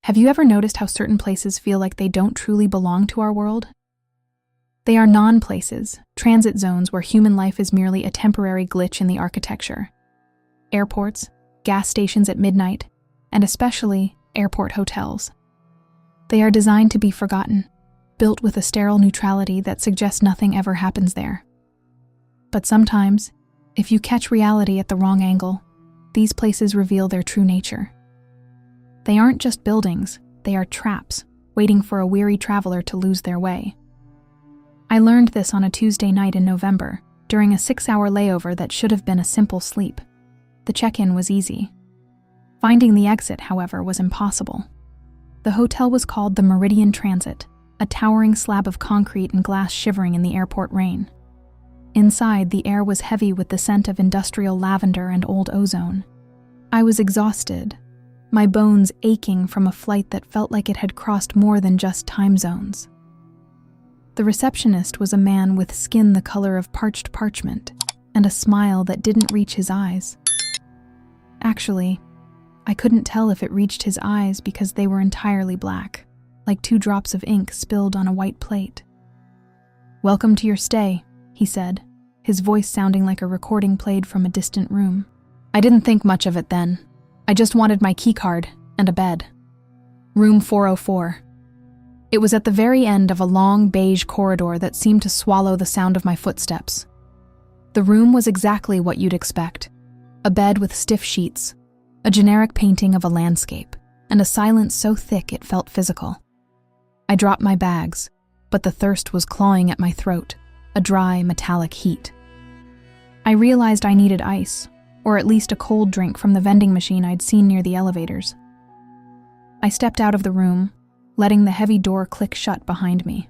Have you ever noticed how certain places feel like they don't truly belong to our world? They are non-places, transit zones where human life is merely a temporary glitch in the architecture. Airports, gas stations at midnight, and especially airport hotels. They are designed to be forgotten, built with a sterile neutrality that suggests nothing ever happens there. But sometimes, if you catch reality at the wrong angle, these places reveal their true nature. They aren't just buildings, they are traps, waiting for a weary traveler to lose their way. I learned this on a Tuesday night in November, during a 6-hour layover that should have been a simple sleep. The check-in was easy. Finding the exit, however, was impossible. The hotel was called the Meridian Transit, a towering slab of concrete and glass shivering in the airport rain. Inside, the air was heavy with the scent of industrial lavender and old ozone. I was exhausted, my bones aching from a flight that felt like it had crossed more than just time zones. The receptionist was a man with skin the color of parched parchment and a smile that didn't reach his eyes. Actually, I couldn't tell if it reached his eyes because they were entirely black, like 2 drops of ink spilled on a white plate. "Welcome to your stay," he said, his voice sounding like a recording played from a distant room. I didn't think much of it then. I just wanted my keycard and a bed. Room 404. It was at the very end of a long beige corridor that seemed to swallow the sound of my footsteps. The room was exactly what you'd expect. A bed with stiff sheets, a generic painting of a landscape, and a silence so thick it felt physical. I dropped my bags, but the thirst was clawing at my throat, a dry, metallic heat. I realized I needed ice, or at least a cold drink from the vending machine I'd seen near the elevators. I stepped out of the room, letting the heavy door click shut behind me.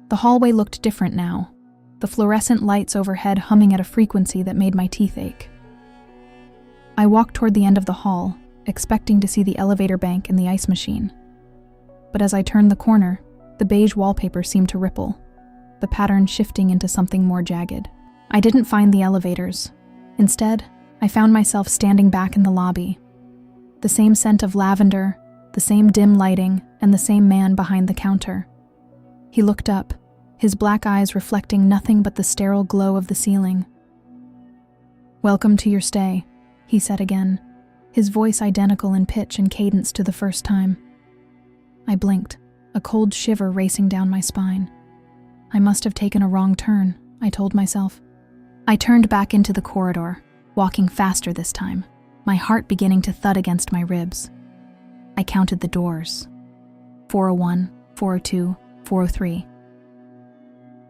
The hallway looked different now, the fluorescent lights overhead humming at a frequency that made my teeth ache. I walked toward the end of the hall, expecting to see the elevator bank and the ice machine. But as I turned the corner, the beige wallpaper seemed to ripple, the pattern shifting into something more jagged. I didn't find the elevators. Instead, I found myself standing back in the lobby. The same scent of lavender, the same dim lighting, and the same man behind the counter. He looked up, his black eyes reflecting nothing but the sterile glow of the ceiling. "Welcome to your stay," he said again, his voice identical in pitch and cadence to the first time. I blinked, a cold shiver racing down my spine. I must have taken a wrong turn, I told myself. I turned back into the corridor, walking faster this time, my heart beginning to thud against my ribs. I counted the doors. 401, 402, 403.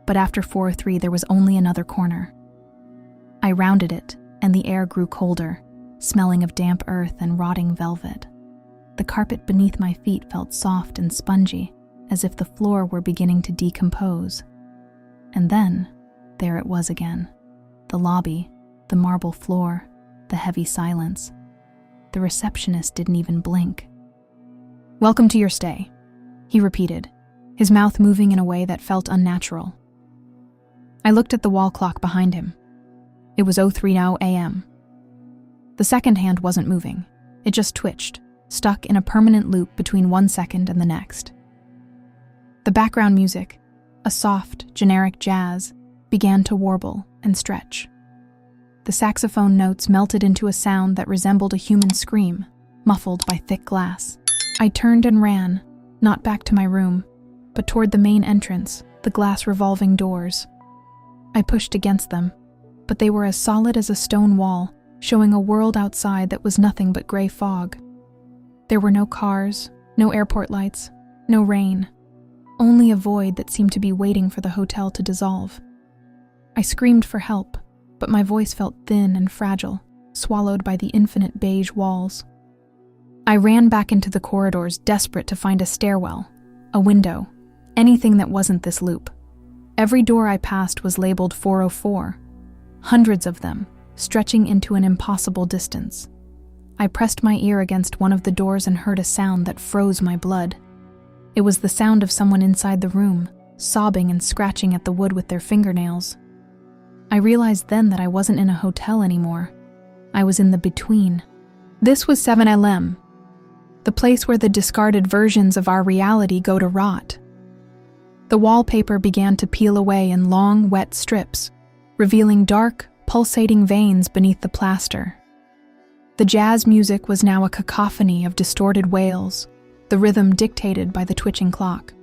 But after 403, there was only another corner. I rounded it, and the air grew colder, smelling of damp earth and rotting velvet. The carpet beneath my feet felt soft and spongy, as if the floor were beginning to decompose. And then, there it was again. The lobby, the marble floor, the heavy silence. The receptionist didn't even blink. "Welcome to your stay," he repeated, his mouth moving in a way that felt unnatural. I looked at the wall clock behind him. It was 03:00 a.m. The second hand wasn't moving. It just twitched, stuck in a permanent loop between 1 second and the next. The background music, a soft, generic jazz, began to warble and stretch. The saxophone notes melted into a sound that resembled a human scream, muffled by thick glass. I turned and ran, not back to my room, but toward the main entrance, the glass revolving doors. I pushed against them, but they were as solid as a stone wall, showing a world outside that was nothing but gray fog. There were no cars, no airport lights, no rain, only a void that seemed to be waiting for the hotel to dissolve. I screamed for help, but my voice felt thin and fragile, swallowed by the infinite beige walls. I ran back into the corridors, desperate to find a stairwell, a window, anything that wasn't this loop. Every door I passed was labeled 404, hundreds of them, stretching into an impossible distance. I pressed my ear against one of the doors and heard a sound that froze my blood. It was the sound of someone inside the room, sobbing and scratching at the wood with their fingernails. I realized then that I wasn't in a hotel anymore. I was in the between. This was 7LM. The place where the discarded versions of our reality go to rot. The wallpaper began to peel away in long, wet strips, revealing dark, pulsating veins beneath the plaster. The jazz music was now a cacophony of distorted wails, the rhythm dictated by the twitching clock.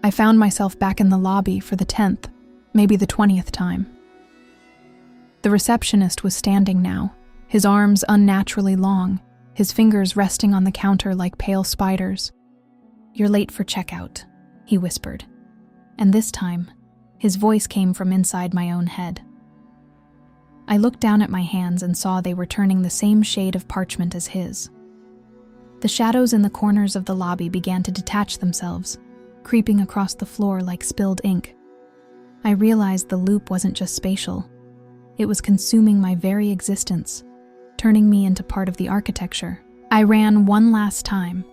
I found myself back in the lobby for the 10th, maybe the 20th time. The receptionist was standing now, his arms unnaturally long, his fingers resting on the counter like pale spiders. "You're late for checkout," he whispered. And this time, his voice came from inside my own head. I looked down at my hands and saw they were turning the same shade of parchment as his. The shadows in the corners of the lobby began to detach themselves, creeping across the floor like spilled ink. I realized the loop wasn't just spatial. It was consuming my very existence, turning me into part of the architecture. I ran one last time,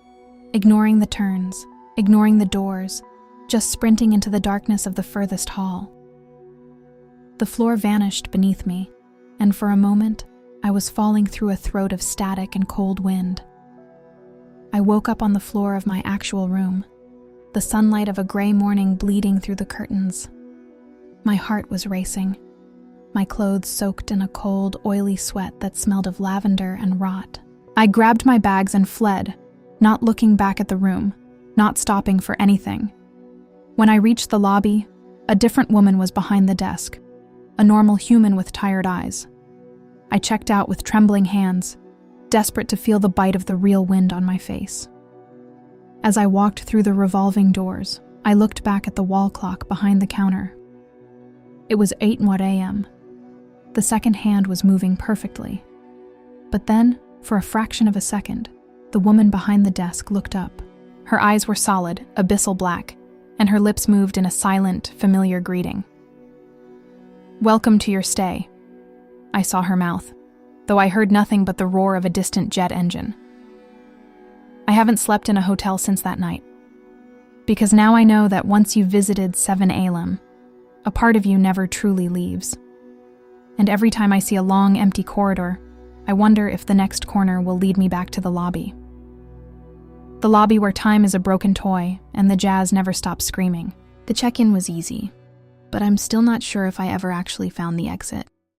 ignoring the turns, ignoring the doors, just sprinting into the darkness of the furthest hall. The floor vanished beneath me, and for a moment, I was falling through a throat of static and cold wind. I woke up on the floor of my actual room, the sunlight of a gray morning bleeding through the curtains. My heart was racing, my clothes soaked in a cold, oily sweat that smelled of lavender and rot. I grabbed my bags and fled, not looking back at the room, not stopping for anything. When I reached the lobby, a different woman was behind the desk, a normal human with tired eyes. I checked out with trembling hands, desperate to feel the bite of the real wind on my face. As I walked through the revolving doors, I looked back at the wall clock behind the counter. It was 8 a.m. The second hand was moving perfectly. But then, for a fraction of a second, the woman behind the desk looked up. Her eyes were solid, abyssal black, and her lips moved in a silent, familiar greeting. "Welcome to your stay," I saw her mouth, though I heard nothing but the roar of a distant jet engine. I haven't slept in a hotel since that night, because now I know that once you've visited 7 Alem, a part of you never truly leaves. And every time I see a long, empty corridor, I wonder if the next corner will lead me back to the lobby. The lobby where time is a broken toy and the jazz never stops screaming. The check-in was easy, but I'm still not sure if I ever actually found the exit.